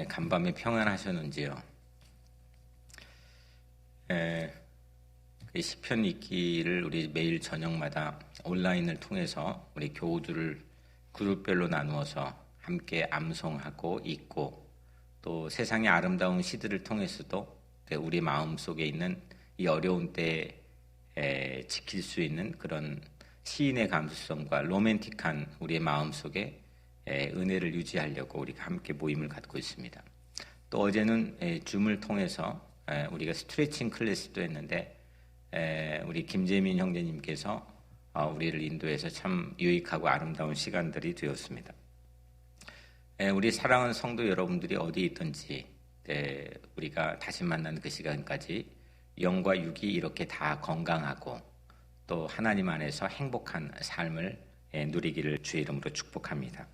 간밤에 평안하셨는지요? 시편 읽기를 우리 매일 저녁마다 온라인을 통해서 우리 교우들을 그룹별로 나누어서 함께 암송하고 읽고, 또 세상의 아름다운 시들을 통해서도 우리 마음속에 있는 이 어려운 때에 지킬 수 있는 그런 시인의 감수성과 로맨틱한 우리의 마음속에 은혜를 유지하려고 우리가 함께 모임을 갖고 있습니다. 또 어제는 줌을 통해서 우리가 스트레칭 클래스도 했는데 우리 김재민 형제님께서 우리를 인도해서 참 유익하고 아름다운 시간들이 되었습니다. 우리 사랑하는 성도 여러분들이 어디 있든지 우리가 다시 만나는 그 시간까지 영과 육이 이렇게 다 건강하고 또 하나님 안에서 행복한 삶을 누리기를 주의 이름으로 축복합니다.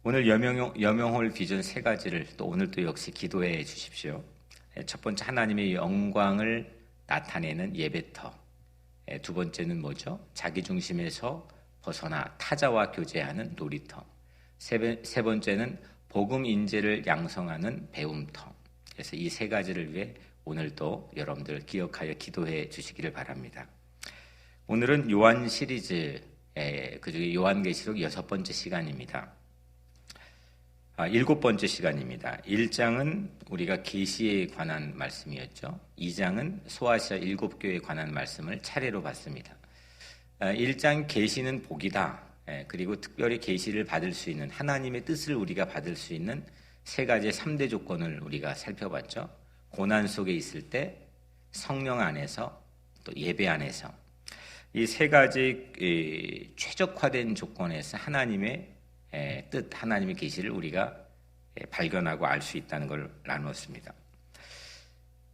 오늘 여명홀 비전 3가지를 또 오늘도 역시 기도해 주십시오. 첫 번째, 하나님의 영광을 나타내는 예배터. 두 번째는 뭐죠? 자기 중심에서 벗어나 타자와 교제하는 놀이터. 세 번째는 복음 인재를 양성하는 배움터. 그래서 이 3가지를 위해 오늘도 여러분들 기억하여 기도해 주시기를 바랍니다. 오늘은 요한 시리즈, 그중에 요한계시록 6번째 시간입니다. 7번째 시간입니다. 1장은 우리가 계시에 관한 말씀이었죠. 2장은 소아시아 7교회에 관한 말씀을 차례로 봤습니다. 1장 계시는 복이다. 그리고 특별히 계시를 받을 수 있는, 하나님의 뜻을 우리가 받을 수 있는 3가지의 3대 조건을 우리가 살펴봤죠. 고난 속에 있을 때, 성령 안에서, 또 예배 안에서. 이 3가지 최적화된 조건에서 하나님의 뜻, 하나님의 계시를 우리가 발견하고 알 수 있다는 걸 나누었습니다.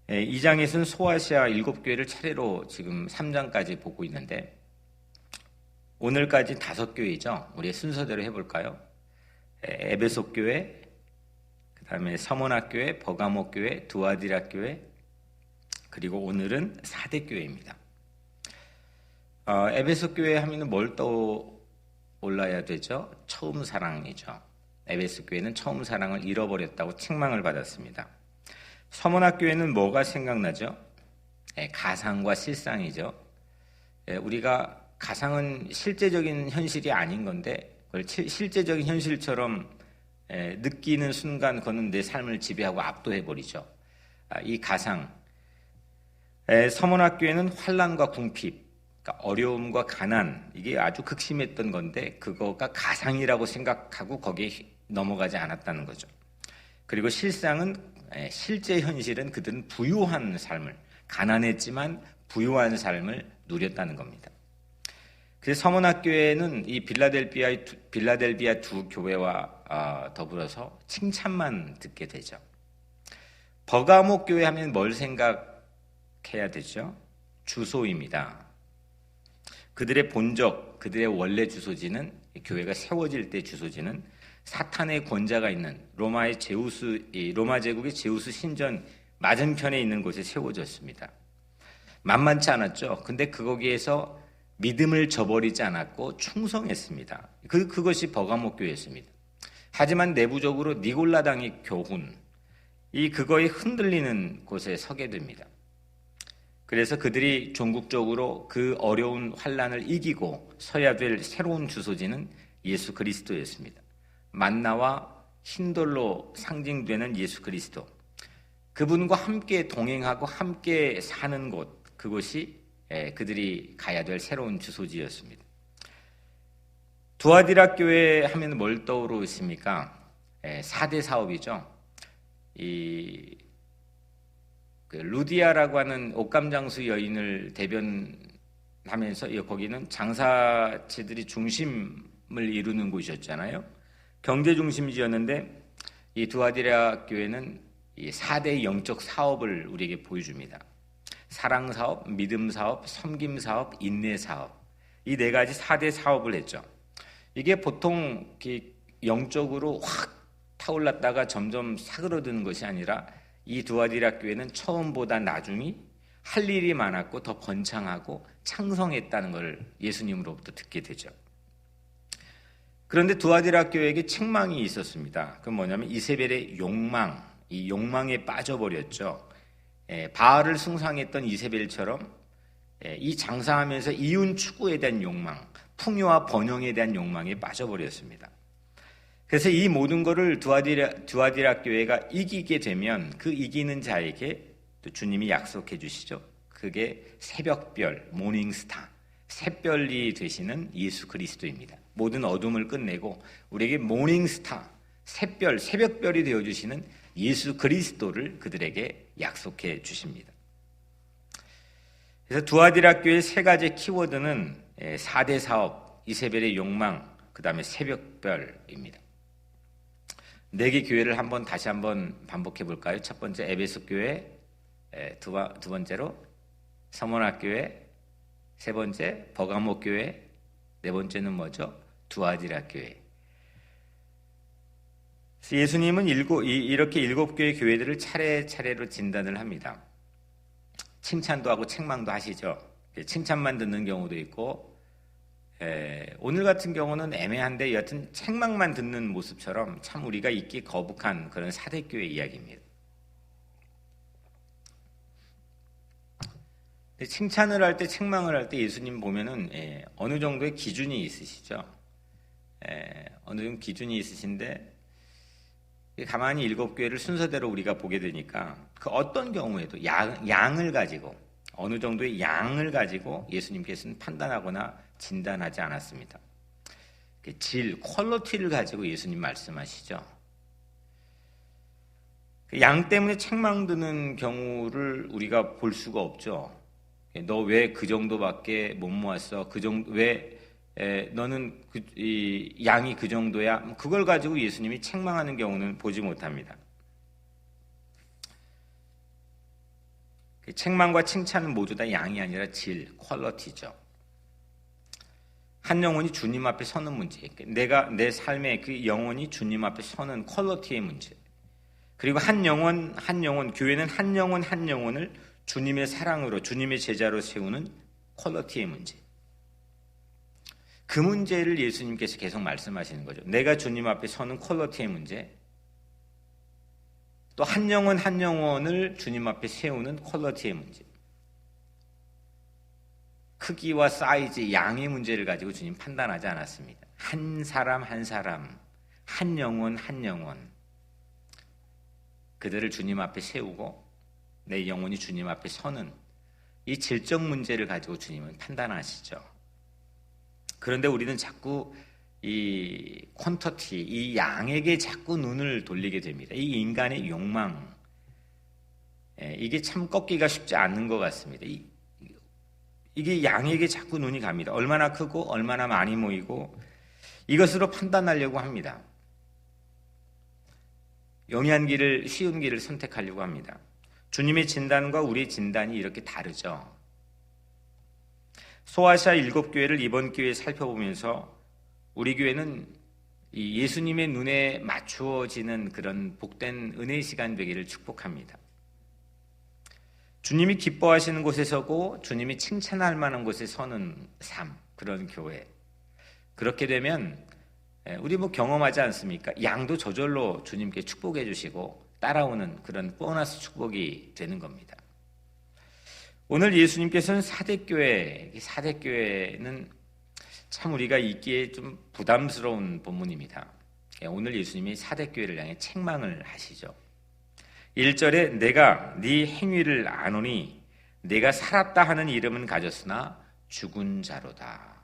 2장에서는 소아시아 7교회를 차례로 지금 3장까지 보고 있는데, 오늘까지 5교회죠. 우리 순서대로 해볼까요? 에베소 교회, 그 다음에 서머나 교회, 버가모 교회, 두아디라 교회, 그리고 오늘은 4대 교회입니다. 에베소 교회 하면 뭘 떠올라야 되죠? 처음 사랑이죠. 에베소 교회는 처음 사랑을 잃어버렸다고 책망을 받았습니다. 서머나 교회는 뭐가 생각나죠? 가상과 실상이죠. 우리가 가상은 실제적인 현실이 아닌 건데 그걸 실제적인 현실처럼 느끼는 순간 그는 내 삶을 지배하고 압도해버리죠. 이 가상, 서머나 교회는 환난과 궁핍, 그러니까 어려움과 가난, 이게 아주 극심했던 건데 그거가 가상이라고 생각하고 거기에 넘어가지 않았다는 거죠. 그리고 실상은, 실제 현실은 그들은 부유한 삶을, 가난했지만 부유한 삶을 누렸다는 겁니다. 그래서 서머나 교회는 이 빌라델비아 두 교회와 더불어서 칭찬만 듣게 되죠. 버가모 교회 하면 뭘 생각해야 되죠? 주소입니다. 그들의 본적, 그들의 원래 주소지는, 교회가 세워질 때 주소지는 사탄의 권자가 있는 로마 제국의 제우스 신전 맞은편에 있는 곳에 세워졌습니다. 만만치 않았죠. 근데 거기에서 믿음을 저버리지 않았고 충성했습니다. 그것이 버가모 교회였습니다. 하지만 내부적으로 니골라당의 교훈, 그거에 흔들리는 곳에 서게 됩니다. 그래서 그들이 종국적으로 그 어려운 환난을 이기고 서야 될 새로운 주소지는 예수 그리스도였습니다. 만나와 흰돌로 상징되는 예수 그리스도, 그분과 함께 동행하고 함께 사는 곳, 그곳이 그들이 가야 될 새로운 주소지였습니다. 두아디라 교회 하면 뭘 떠오르십니까? 4대 사업이죠. 루디아라고 하는 옥감장수 여인을 대변하면서 거기는 장사체들이 중심을 이루는 곳이었잖아요. 경제 중심지였는데 이 두아디라 교회는 이 4대 영적 사업을 우리에게 보여줍니다. 사랑 사업, 믿음 사업, 섬김 사업, 인내 사업. 이 4가지 4대 사업을 했죠. 이게 보통 영적으로 확 타올랐다가 점점 사그러드는 것이 아니라 이 두아디라 교회는 처음보다 나중이 할 일이 많았고 더 번창하고 창성했다는 걸 예수님으로부터 듣게 되죠. 그런데 두아디라 교회에게 책망이 있었습니다. 그건 뭐냐면 이세벨의 욕망, 이 욕망에 빠져버렸죠. 바알을 숭상했던 이세벨처럼 이 장사하면서 이윤 추구에 대한 욕망, 풍요와 번영에 대한 욕망에 빠져버렸습니다. 그래서 이 모든 것을 두아디라 교회가 이기게 되면 그 이기는 자에게 또 주님이 약속해 주시죠. 그게 새벽별, 모닝스타, 새별이 되시는 예수 그리스도입니다. 모든 어둠을 끝내고 우리에게 모닝스타, 새벽별이 되어주시는 예수 그리스도를 그들에게 약속해 주십니다. 그래서 두아디라 교회의 세 가지 키워드는 4대 사업, 이세벨의 욕망, 그 다음에 새벽별입니다. 4개 교회를 다시 한번 반복해 볼까요? 첫 번째 에베소 교회, 두 번째로 서머나 교회, 세 번째 버가모 교회, 네 번째는 뭐죠? 두아디라 교회. 예수님은 이렇게 7개의 교회들을 차례차례로 진단을 합니다. 칭찬도 하고 책망도 하시죠. 칭찬만 듣는 경우도 있고, 오늘 같은 경우는 애매한데 여하튼 책망만 듣는 모습처럼 참 우리가 잊기 거북한 그런 사대교회 이야기입니다. 칭찬을 할 때, 책망을 할 때 예수님 보면은 어느 정도의 기준이 있으시죠. 어느 정도 기준이 있으신데 가만히 7교회를 순서대로 우리가 보게 되니까 그 어떤 경우에도 양을 가지고 어느 정도의 양을 가지고 예수님께서는 판단하거나 진단하지 않았습니다. 질, 퀄리티를 가지고 예수님 말씀하시죠. 양 때문에 책망 드는 경우를 우리가 볼 수가 없죠. 너 왜 그 정도밖에 못 모았어? 왜 너는 이 양이 그 정도야? 그걸 가지고 예수님이 책망하는 경우는 보지 못합니다. 책망과 칭찬은 모두 다 양이 아니라 질, 퀄리티죠. 한 영혼이 주님 앞에 서는 문제, 내가 내 삶의 그 영혼이 주님 앞에 서는 퀄리티의 문제, 그리고 한 영혼, 교회는 한 영혼을 주님의 사랑으로, 주님의 제자로 세우는 퀄리티의 문제. 그 문제를 예수님께서 계속 말씀하시는 거죠. 내가 주님 앞에 서는 퀄리티의 문제, 또 한 영혼을 주님 앞에 세우는 퀄리티의 문제. 크기와 사이즈, 양의 문제를 가지고 주님 판단하지 않았습니다. 한 사람, 한 영혼, 그들을 주님 앞에 세우고 내 영혼이 주님 앞에 서는 이 질적 문제를 가지고 주님은 판단하시죠. 그런데 우리는 자꾸 이 퀀터티, 이 양에게 자꾸 눈을 돌리게 됩니다. 이 인간의 욕망, 이게 참 꺾기가 쉽지 않은 것 같습니다. 이게 양에게 자꾸 눈이 갑니다. 얼마나 크고 얼마나 많이 모이고 이것으로 판단하려고 합니다. 용이한 길을, 쉬운 길을 선택하려고 합니다. 주님의 진단과 우리의 진단이 이렇게 다르죠. 소아시아 7교회를 이번 기회에 살펴보면서 우리 교회는 이 예수님의 눈에 맞추어지는 그런 복된 은혜의 시간 되기를 축복합니다. 주님이 기뻐하시는 곳에 서고 주님이 칭찬할 만한 곳에 서는 삶, 그런 교회. 그렇게 되면 우리 경험하지 않습니까? 양도 저절로 주님께 축복해 주시고 따라오는 그런 보너스 축복이 되는 겁니다. 오늘 예수님께서는 사대교회는 참 우리가 읽기에 좀 부담스러운 본문입니다. 오늘 예수님이 사대교회를 향해 책망을 하시죠. 1절에 내가 네 행위를 아노니 내가 살았다 하는 이름은 가졌으나 죽은 자로다.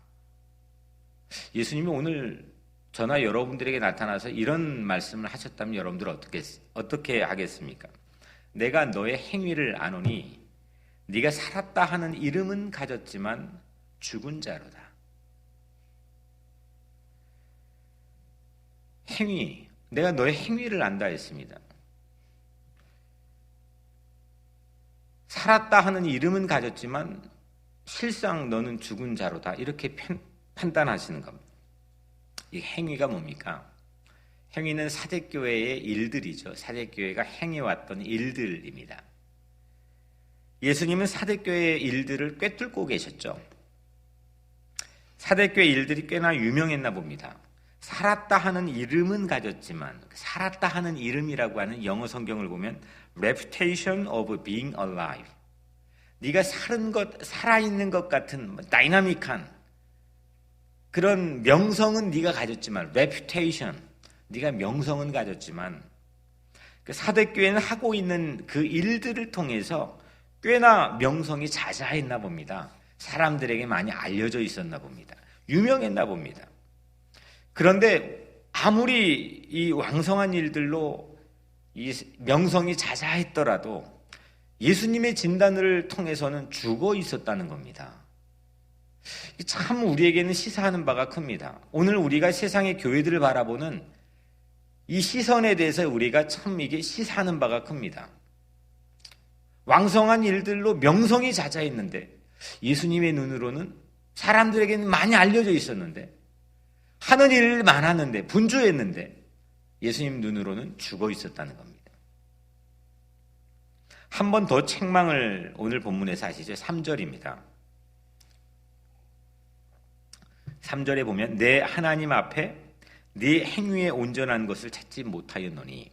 예수님이 오늘 저나 여러분들에게 나타나서 이런 말씀을 하셨다면 여러분들 어떻게 하겠습니까? 내가 너의 행위를 아노니 네가 살았다 하는 이름은 가졌지만 죽은 자로다. 행위, 내가 너의 행위를 안다 했습니다. 살았다 하는 이름은 가졌지만 실상 너는 죽은 자로다. 이렇게 판단하시는 겁니다. 이 행위가 뭡니까? 행위는 사대교회의 일들이죠. 사대교회가 행해왔던 일들입니다. 예수님은 사대교회의 일들을 꿰뚫고 계셨죠. 사대교회 일들이 꽤나 유명했나 봅니다. 살았다 하는 이름은 가졌지만 살았다 하는 이름이라고 하는 영어 성경을 보면 reputation of being alive, 네가 살아있는 것 같은 다이나믹한 그런 명성은 네가 가졌지만, reputation, 네가 명성은 가졌지만 그 사대교회는 하고 있는 그 일들을 통해서 꽤나 명성이 자자했나 봅니다. 사람들에게 많이 알려져 있었나 봅니다. 유명했나 봅니다. 그런데 아무리 이 왕성한 일들로 이 명성이 자자했더라도 예수님의 진단을 통해서는 죽어 있었다는 겁니다. 참 우리에게는 시사하는 바가 큽니다. 오늘 우리가 세상의 교회들을 바라보는 이 시선에 대해서 우리가 참 이게 시사하는 바가 큽니다. 왕성한 일들로 명성이 자자했는데 예수님의 눈으로는 사람들에게는 많이 알려져 있었는데 하는 일 많았는데 분주했는데 예수님 눈으로는 죽어 있었다는 겁니다. 한 번 더 책망을 오늘 본문에서 하시죠. 3절입니다. 3절에 보면 내 하나님 앞에 네 행위에 온전한 것을 찾지 못하였노니,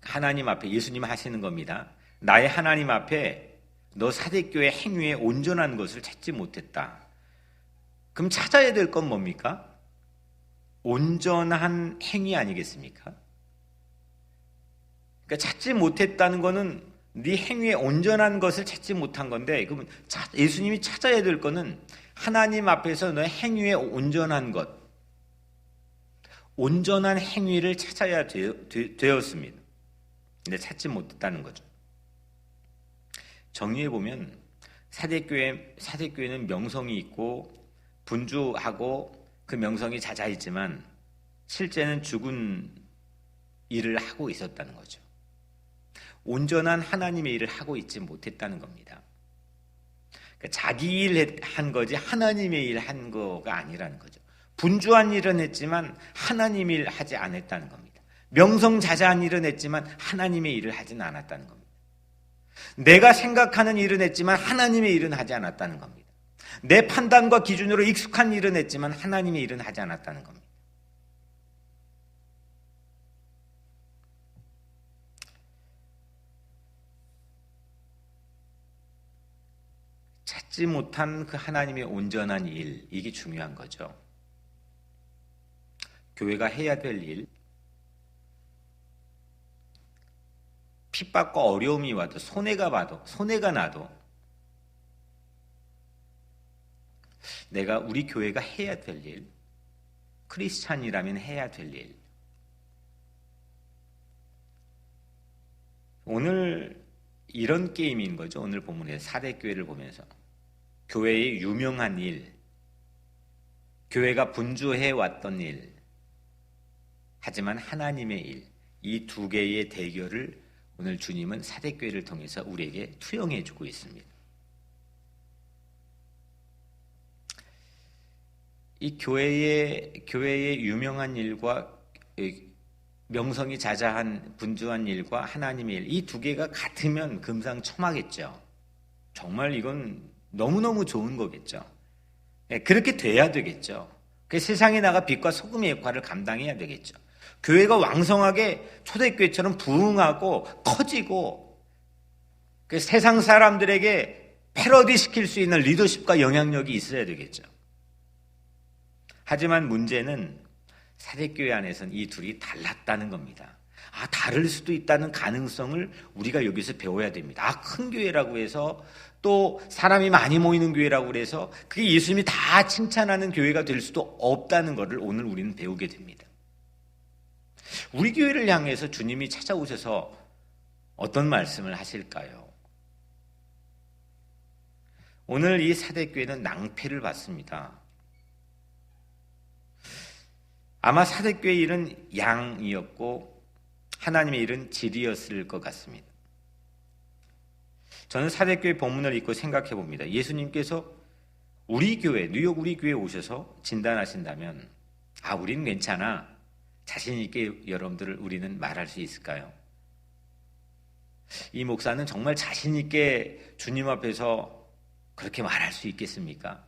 하나님 앞에 예수님 하시는 겁니다. 나의 하나님 앞에 너 사대교회 행위에 온전한 것을 찾지 못했다. 그럼 찾아야 될 건 뭡니까? 온전한 행위 아니겠습니까? 그러니까 찾지 못했다는 거는 네 행위에 온전한 것을 찾지 못한 건데, 그러면 예수님이 찾아야 될 거는 하나님 앞에서 너의 행위에 온전한 것, 온전한 행위를 찾아야 되었습니다. 근데 찾지 못했다는 거죠. 정리해 보면 사대교회는 명성이 있고 분주하고 그 명성이 자자했지만 실제는 죽은 일을 하고 있었다는 거죠. 온전한 하나님의 일을 하고 있지 못했다는 겁니다. 그러니까 자기 일 한 거지 하나님의 일 한 거가 아니라는 거죠. 분주한 일은 했지만 하나님 일 하지 않았다는 겁니다. 명성자자한 일은 했지만 하나님의 일을 하지는 않았다는 겁니다. 내가 생각하는 일은 했지만 하나님의 일은 하지 않았다는 겁니다. 내 판단과 기준으로 익숙한 일은 했지만 하나님의 일은 하지 않았다는 겁니다. 찾지 못한 그 하나님의 온전한 일, 이게 중요한 거죠. 교회가 해야 될 일, 핍박과 어려움이 와도 손해가 나도 우리 교회가 해야 될 일, 크리스찬이라면 해야 될 일. 오늘 이런 게임인 거죠. 오늘 본문에 사대교회를 보면서 교회의 유명한 일, 교회가 분주해 왔던 일, 하지만 하나님의 일, 이 두 개의 대결을 오늘 주님은 사대교회를 통해서 우리에게 투영해 주고 있습니다. 이 교회의 유명한 일과 명성이 자자한 분주한 일과 하나님의 일, 이 두 개가 같으면 금상첨화겠죠. 정말 이건 너무너무 좋은 거겠죠. 그렇게 돼야 되겠죠. 그 세상에 나가 빛과 소금의 역할을 감당해야 되겠죠. 교회가 왕성하게 초대교회처럼 부흥하고 커지고 그 세상 사람들에게 패러디 시킬 수 있는 리더십과 영향력이 있어야 되겠죠. 하지만 문제는 사대교회 안에서는 이 둘이 달랐다는 겁니다. 다를 수도 있다는 가능성을 우리가 여기서 배워야 됩니다. 큰 교회라고 해서 또 사람이 많이 모이는 교회라고 해서 그게 예수님이 다 칭찬하는 교회가 될 수도 없다는 것을 오늘 우리는 배우게 됩니다. 우리 교회를 향해서 주님이 찾아오셔서 어떤 말씀을 하실까요? 오늘 이 사대교회는 낭패를 받습니다. 아마 사대교회의 일은 양이었고 하나님의 일은 질이었을 것 같습니다. 저는 사대교회 본문을 읽고 생각해 봅니다. 예수님께서 우리 교회, 뉴욕 우리 교회에 오셔서 진단하신다면 우리는 괜찮아, 자신 있게 여러분들을 우리는 말할 수 있을까요? 이 목사는 정말 자신 있게 주님 앞에서 그렇게 말할 수 있겠습니까?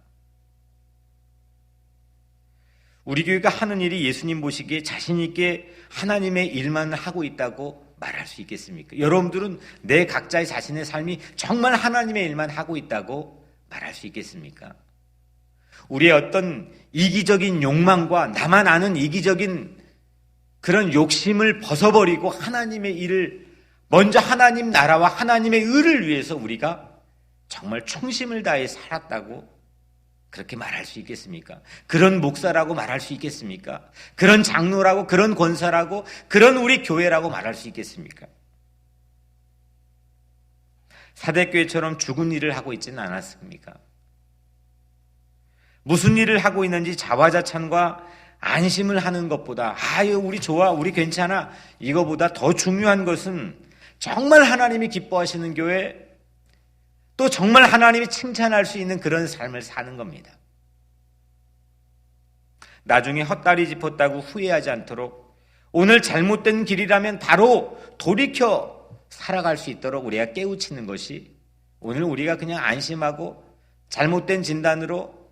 우리 교회가 하는 일이 예수님 보시기에 자신 있게 하나님의 일만 하고 있다고 말할 수 있겠습니까? 여러분들은 내 각자의 자신의 삶이 정말 하나님의 일만 하고 있다고 말할 수 있겠습니까? 우리의 어떤 이기적인 욕망과 나만 아는 이기적인 그런 욕심을 벗어버리고 하나님의 일을 먼저 하나님 나라와 하나님의 의를 위해서 우리가 정말 충심을 다해 살았다고 그렇게 말할 수 있겠습니까? 그런 목사라고 말할 수 있겠습니까? 그런 장로라고, 그런 권사라고, 그런 우리 교회라고 말할 수 있겠습니까? 사대교회처럼 죽은 일을 하고 있지는 않았습니까? 무슨 일을 하고 있는지 자화자찬과 안심을 하는 것보다 아유 우리 좋아 우리 괜찮아 이거보다 더 중요한 것은 정말 하나님이 기뻐하시는 교회 또 정말 하나님이 칭찬할 수 있는 그런 삶을 사는 겁니다. 나중에 헛다리 짚었다고 후회하지 않도록 오늘 잘못된 길이라면 바로 돌이켜 살아갈 수 있도록 우리가 깨우치는 것이 오늘 우리가 그냥 안심하고 잘못된 진단으로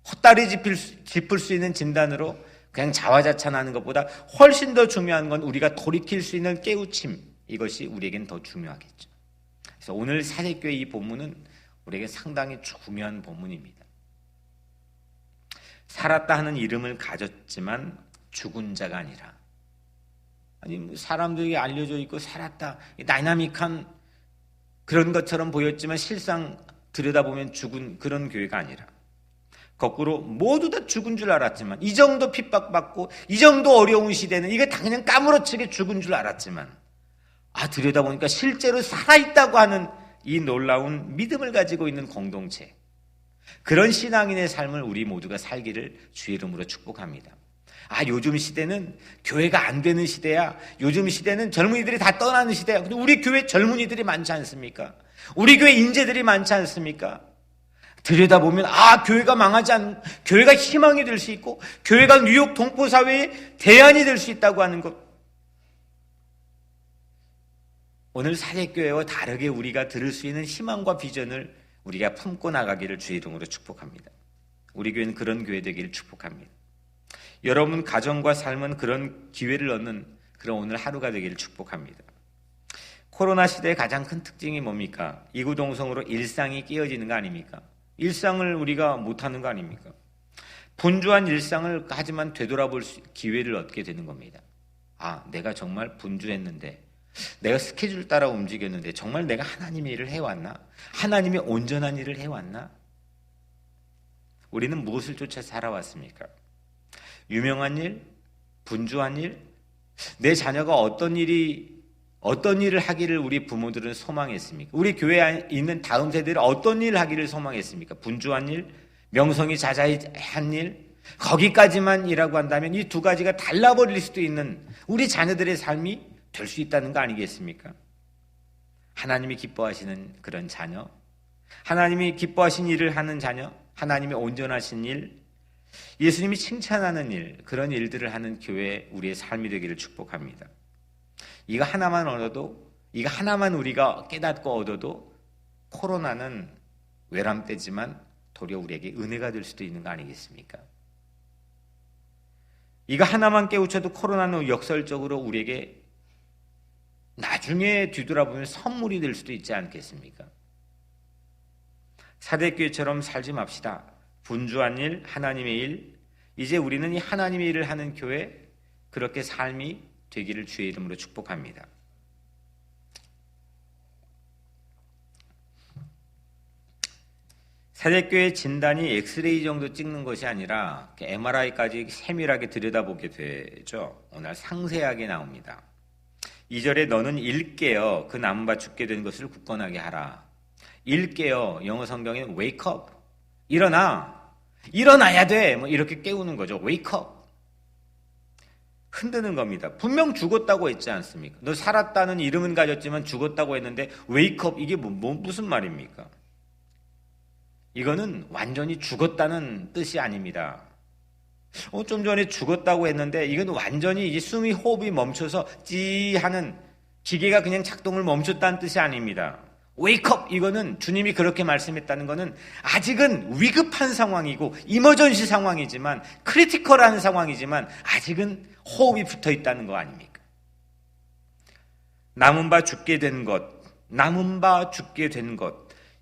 헛다리 짚을 수 있는 진단으로 그냥 자화자찬하는 것보다 훨씬 더 중요한 건 우리가 돌이킬 수 있는 깨우침 이것이 우리에겐 더 중요하겠죠. 그래서 오늘 사대교회 이 본문은 우리에게 상당히 중요한 본문입니다. 살았다 하는 이름을 가졌지만 죽은 자가 아니라 아니 사람들에게 알려져 있고 살았다 다이나믹한 그런 것처럼 보였지만 실상 들여다보면 죽은 그런 교회가 아니라 거꾸로 모두 다 죽은 줄 알았지만 이 정도 핍박받고 이 정도 어려운 시대는 이게 다 그냥 까무러치게 죽은 줄 알았지만 들여다보니까 실제로 살아있다고 하는 이 놀라운 믿음을 가지고 있는 공동체 그런 신앙인의 삶을 우리 모두가 살기를 주의 이름으로 축복합니다. 요즘 시대는 교회가 안 되는 시대야. 요즘 시대는 젊은이들이 다 떠나는 시대야. 근데 우리 교회 젊은이들이 많지 않습니까? 우리 교회 인재들이 많지 않습니까? 들여다보면 교회가 망하지 않는 교회가 희망이 될 수 있고 교회가 뉴욕 동포사회의 대안이 될 수 있다고 하는 것 오늘 사대교회와 다르게 우리가 들을 수 있는 희망과 비전을 우리가 품고 나가기를 주의 이름으로 축복합니다. 우리 교회는 그런 교회 되기를 축복합니다. 여러분 가정과 삶은 그런 기회를 얻는 그런 오늘 하루가 되기를 축복합니다. 코로나 시대의 가장 큰 특징이 뭡니까? 이구동성으로 일상이 깨어지는 거 아닙니까? 일상을 우리가 못하는 거 아닙니까? 분주한 일상을 하지만 되돌아볼 기회를 얻게 되는 겁니다. 내가 정말 분주했는데 내가 스케줄 따라 움직였는데 정말 내가 하나님의 일을 해왔나? 하나님의 온전한 일을 해왔나? 우리는 무엇을 쫓아 살아왔습니까? 유명한 일? 분주한 일? 내 자녀가 어떤 일을 하기를 우리 부모들은 소망했습니까? 우리 교회에 있는 다음 세대를 어떤 일을 하기를 소망했습니까? 분주한 일? 명성이 자자한 일? 거기까지만 일하고 한다면 이 두 가지가 달라버릴 수도 있는 우리 자녀들의 삶이 될 수 있다는 거 아니겠습니까? 하나님이 기뻐하시는 그런 자녀, 하나님이 기뻐하신 일을 하는 자녀, 하나님의 온전하신 일, 예수님이 칭찬하는 일, 그런 일들을 하는 교회 우리의 삶이 되기를 축복합니다. 이거 하나만 얻어도, 이거 하나만 우리가 깨닫고 얻어도 코로나는 외람되지만 도리어 우리에게 은혜가 될 수도 있는 거 아니겠습니까? 이거 하나만 깨우쳐도 코로나는 역설적으로 우리에게 나중에 뒤돌아보면 선물이 될 수도 있지 않겠습니까? 사대교회처럼 살지 맙시다. 분주한 일, 하나님의 일, 이제 우리는 이 하나님의 일을 하는 교회 그렇게 삶이 되기를 주의 이름으로 축복합니다. 사대교회 진단이 엑스레이 정도 찍는 것이 아니라 MRI까지 세밀하게 들여다보게 되죠. 오늘 상세하게 나옵니다. 2절에 너는 일깨어 그 나무밭 죽게 된 것을 굳건하게 하라. 일깨어 영어 성경에 wake up 일어나야 돼 이렇게 깨우는 거죠. wake up 흔드는 겁니다. 분명 죽었다고 했지 않습니까? 너 살았다는 이름은 가졌지만 죽었다고 했는데 wake up 이게 무슨 말입니까? 이거는 완전히 죽었다는 뜻이 아닙니다. 좀 전에 죽었다고 했는데 이건 완전히 이제 숨이 호흡이 멈춰서 찌 하는 기계가 그냥 작동을 멈췄다는 뜻이 아닙니다. 웨이크업, 이거는 주님이 그렇게 말씀했다는 것은 아직은 위급한 상황이고 이머전시 상황이지만, 크리티컬한 상황이지만 아직은 호흡이 붙어 있다는 거 아닙니까? 남은 바 죽게 된 것,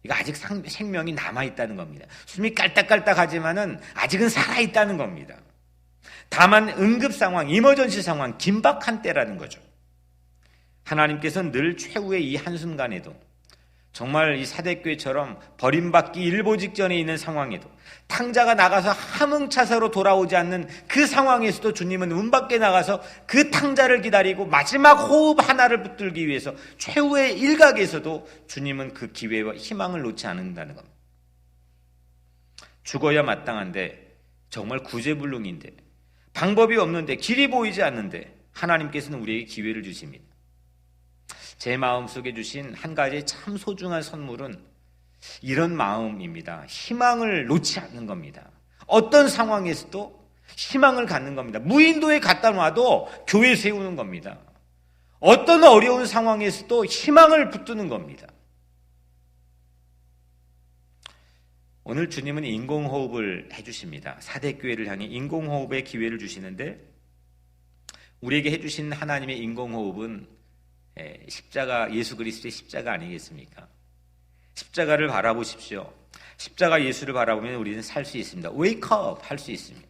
이거 아직 생명이 남아있다는 겁니다. 숨이 깔딱깔딱하지만은 아직은 살아있다는 겁니다. 다만 응급 상황, 이머전시 상황, 긴박한 때라는 거죠. 하나님께서는 늘 최후의 이 한순간에도, 정말 이 사대교회처럼 버림받기 일보 직전에 있는 상황에도, 탕자가 나가서 함흥차사로 돌아오지 않는 그 상황에서도 주님은 문 밖에 나가서 그 탕자를 기다리고 마지막 호흡 하나를 붙들기 위해서 최후의 일각에서도 주님은 그 기회와 희망을 놓지 않는다는 겁니다. 죽어야 마땅한데, 정말 구제불능인데, 방법이 없는데, 길이 보이지 않는데 하나님께서는 우리에게 기회를 주십니다. 제 마음속에 주신 한 가지 참 소중한 선물은 이런 마음입니다. 희망을 놓지 않는 겁니다. 어떤 상황에서도 희망을 갖는 겁니다. 무인도에 갖다 놔도 교회 세우는 겁니다. 어떤 어려운 상황에서도 희망을 붙드는 겁니다. 오늘 주님은 인공호흡을 해주십니다. 사대교회를 향해 인공호흡의 기회를 주시는데, 우리에게 해주신 하나님의 인공호흡은 십자가, 예수 그리스도의 십자가 아니겠습니까? 십자가를 바라보십시오. 십자가 예수를 바라보면 우리는 살 수 있습니다. 웨이크업 할 수 있습니다.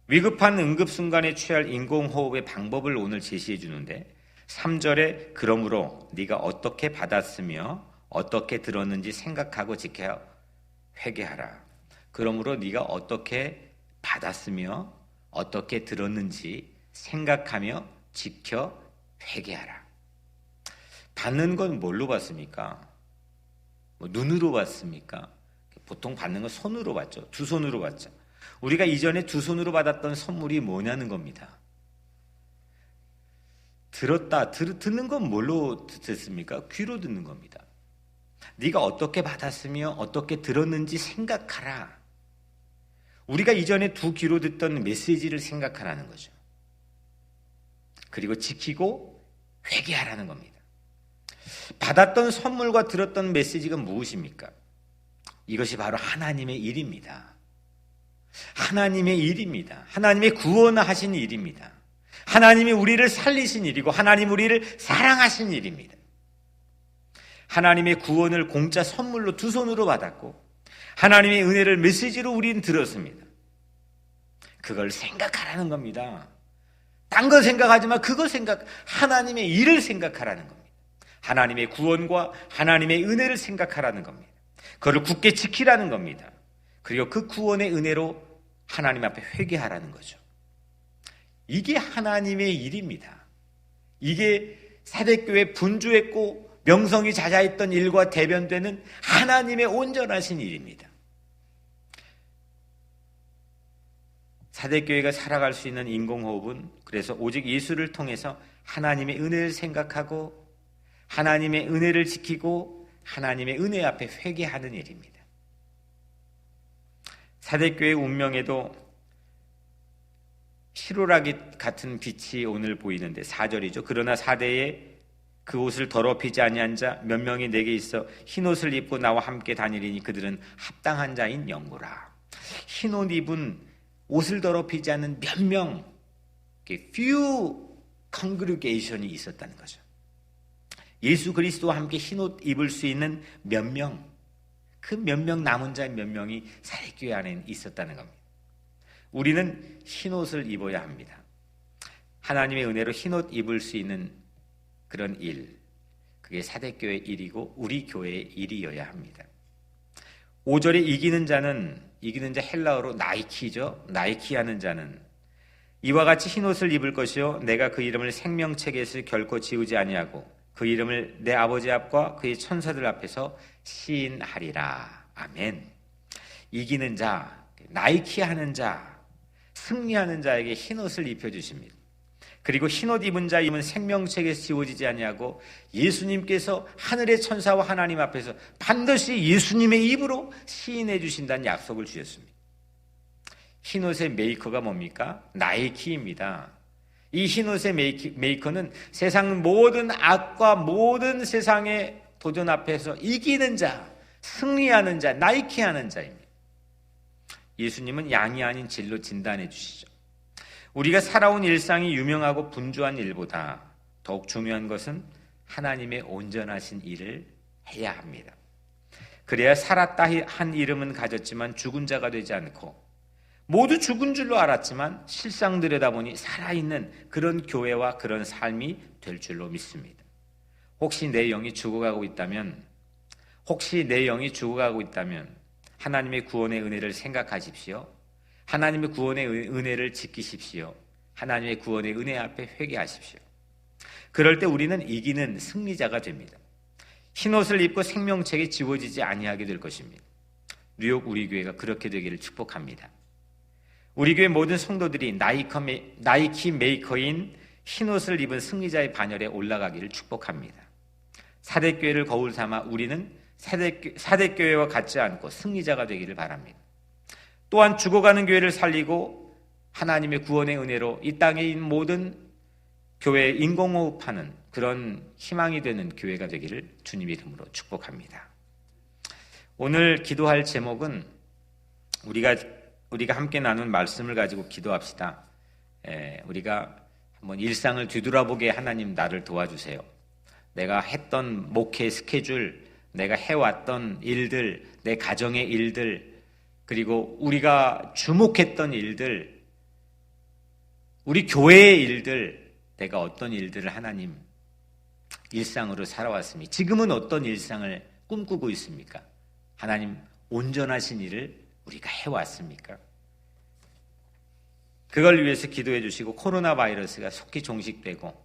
위급한 응급 순간에 취할 인공호흡의 방법을 오늘 제시해 주는데, 3절에 그러므로 네가 어떻게 받았으며 어떻게 들었는지 생각하고 지켜 회개하라. 그러므로 네가 어떻게 받았으며 어떻게 들었는지 생각하며 지켜 회개하라. 받는 건 뭘로 받습니까? 눈으로 받습니까? 보통 받는 건 손으로 받죠. 두 손으로 받죠. 우리가 이전에 두 손으로 받았던 선물이 뭐냐는 겁니다. 듣는 건 뭘로 듣습니까? 귀로 듣는 겁니다. 네가 어떻게 받았으며 어떻게 들었는지 생각하라. 우리가 이전에 두 귀로 듣던 메시지를 생각하라는 거죠. 그리고 지키고 회개하라는 겁니다. 받았던 선물과 들었던 메시지가 무엇입니까? 이것이 바로 하나님의 일입니다. 하나님의 일입니다. 하나님의 구원하신 일입니다. 하나님이 우리를 살리신 일이고 하나님 우리를 사랑하신 일입니다. 하나님의 구원을 공짜 선물로 두 손으로 받았고 하나님의 은혜를 메시지로 우리는 들었습니다. 그걸 생각하라는 겁니다. 딴 거 생각하지 마. 하나님의 일을 생각하라는 겁니다. 하나님의 구원과 하나님의 은혜를 생각하라는 겁니다. 그걸 굳게 지키라는 겁니다. 그리고 그 구원의 은혜로 하나님 앞에 회개하라는 거죠. 이게 하나님의 일입니다. 이게 사대교회 분주했고 명성이 자자했던 일과 대변되는 하나님의 온전하신 일입니다. 사대교회가 살아갈 수 있는 인공호흡은 그래서 오직 예수를 통해서 하나님의 은혜를 생각하고 하나님의 은혜를 지키고 하나님의 은혜 앞에 회개하는 일입니다. 사대교회의 운명에도 희로라기 같은 빛이 오늘 보이는데 4절이죠. 그러나 사대에 그 옷을 더럽히지 아니한 자 몇 명이 내게 있어 흰 옷을 입고 나와 함께 다니리니 그들은 합당한 자인 영구라. 흰 옷 입은 옷을 더럽히지 않는 몇 명, few congregation이 있었다는 거죠. 예수 그리스도와 함께 흰 옷 입을 수 있는 몇 명, 그 몇 명 남은 자 몇 명이 사대교회 안에 있었다는 겁니다. 우리는 흰 옷을 입어야 합니다. 하나님의 은혜로 흰 옷 입을 수 있는 그런 일, 그게 사대교회의 일이고 우리 교회의 일이어야 합니다. 5절에 이기는 자 헬라어로 나이키죠. 나이키하는 자는 이와 같이 흰 옷을 입을 것이요 내가 그 이름을 생명책에서 결코 지우지 아니하고 그 이름을 내 아버지 앞과 그의 천사들 앞에서 시인하리라. 아멘. 이기는 자, 나이키하는 자, 승리하는 자에게 흰 옷을 입혀주십니다. 그리고 흰옷 입은 자 이름은 생명책에서 지워지지 아니하고 예수님께서 하늘의 천사와 하나님 앞에서 반드시 예수님의 입으로 시인해 주신다는 약속을 주셨습니다. 흰옷의 메이커가 뭡니까? 나이키입니다. 이 흰옷의 메이커는 세상 모든 악과 모든 세상의 도전 앞에서 이기는 자, 승리하는 자, 나이키하는 자입니다. 예수님은 양이 아닌 질로 진단해 주시죠. 우리가 살아온 일상이 유명하고 분주한 일보다 더욱 중요한 것은 하나님의 온전하신 일을 해야 합니다. 그래야 살았다 한 이름은 가졌지만 죽은 자가 되지 않고, 모두 죽은 줄로 알았지만 실상 들여다보니 살아있는 그런 교회와 그런 삶이 될 줄로 믿습니다. 혹시 내 영이 죽어가고 있다면 하나님의 구원의 은혜를 생각하십시오. 하나님의 구원의 은혜를 지키십시오. 하나님의 구원의 은혜 앞에 회개하십시오. 그럴 때 우리는 이기는 승리자가 됩니다. 흰옷을 입고 생명책에 지워지지 아니하게 될 것입니다. 뉴욕 우리 교회가 그렇게 되기를 축복합니다. 우리 교회 모든 성도들이 나이키 메이커인 흰옷을 입은 승리자의 반열에 올라가기를 축복합니다. 사대교회를 거울 삼아 우리는 사대교회와 같지 않고 승리자가 되기를 바랍니다. 또한 죽어가는 교회를 살리고 하나님의 구원의 은혜로 이 땅에 있는 모든 교회에 인공호흡하는 그런 희망이 되는 교회가 되기를 주님 이름으로 축복합니다. 오늘 기도할 제목은 우리가 함께 나눈 말씀을 가지고 기도합시다. 우리가 한번 일상을 뒤돌아보게 하나님 나를 도와주세요. 내가 했던 목회 스케줄, 내가 해왔던 일들, 내 가정의 일들, 그리고 우리가 주목했던 일들, 우리 교회의 일들, 내가 어떤 일들을 하나님 일상으로 살아왔습니까? 지금은 어떤 일상을 꿈꾸고 있습니까? 하나님 온전하신 일을 우리가 해왔습니까? 그걸 위해서 기도해 주시고, 코로나 바이러스가 속히 종식되고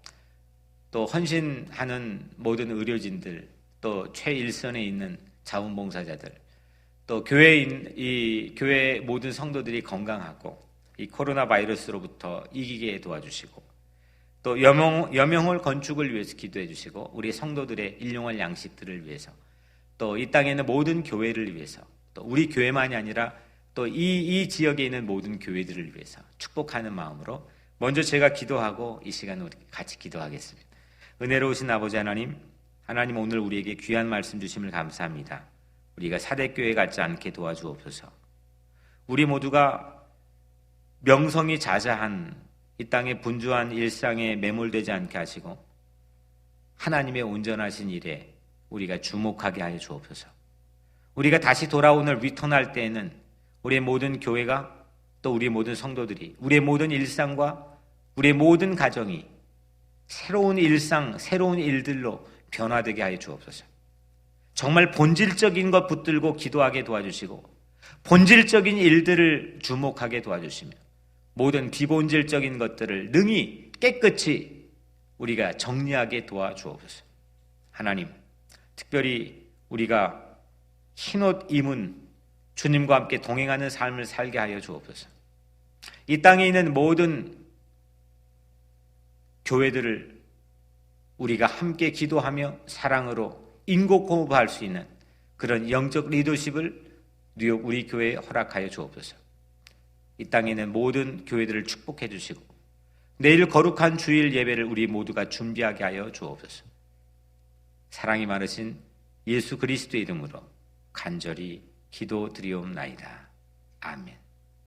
또 헌신하는 모든 의료진들, 또 최일선에 있는 자원봉사자들, 또 교회 모든 성도들이 건강하고 이 코로나 바이러스로부터 이기게 도와주시고, 또 여명홀 건축을 위해서 기도해 주시고, 우리 성도들의 일용할 양식들을 위해서, 또 이 땅에 있는 모든 교회를 위해서, 또 우리 교회만이 아니라 또 이 지역에 있는 모든 교회들을 위해서 축복하는 마음으로 먼저 제가 기도하고 이 시간 우리 같이 기도하겠습니다. 은혜로우신 아버지 하나님 오늘 우리에게 귀한 말씀 주심을 감사합니다. 우리가 사대교회 같지 않게 도와주옵소서. 우리 모두가 명성이 자자한 이 땅의 분주한 일상에 매몰되지 않게 하시고 하나님의 온전하신 일에 우리가 주목하게 하여 주옵소서. 우리가 다시 돌아오늘 리턴할 때에는 우리의 모든 교회가, 또 우리의 모든 성도들이, 우리의 모든 일상과 우리의 모든 가정이 새로운 일상, 새로운 일들로 변화되게 하여 주옵소서. 정말 본질적인 것 붙들고 기도하게 도와주시고, 본질적인 일들을 주목하게 도와주시며, 모든 비본질적인 것들을 능히 깨끗이 우리가 정리하게 도와주옵소서. 하나님, 특별히 우리가 흰옷 입은 주님과 함께 동행하는 삶을 살게 하여 주옵소서. 이 땅에 있는 모든 교회들을 우리가 함께 기도하며 사랑으로 인고공부할 수 있는 그런 영적 리더십을 뉴욕 우리 교회에 허락하여 주옵소서. 이 땅에 있는 모든 교회들을 축복해 주시고 내일 거룩한 주일 예배를 우리 모두가 준비하게 하여 주옵소서. 사랑이 많으신 예수 그리스도의 이름으로 간절히 기도드리옵나이다. 아멘.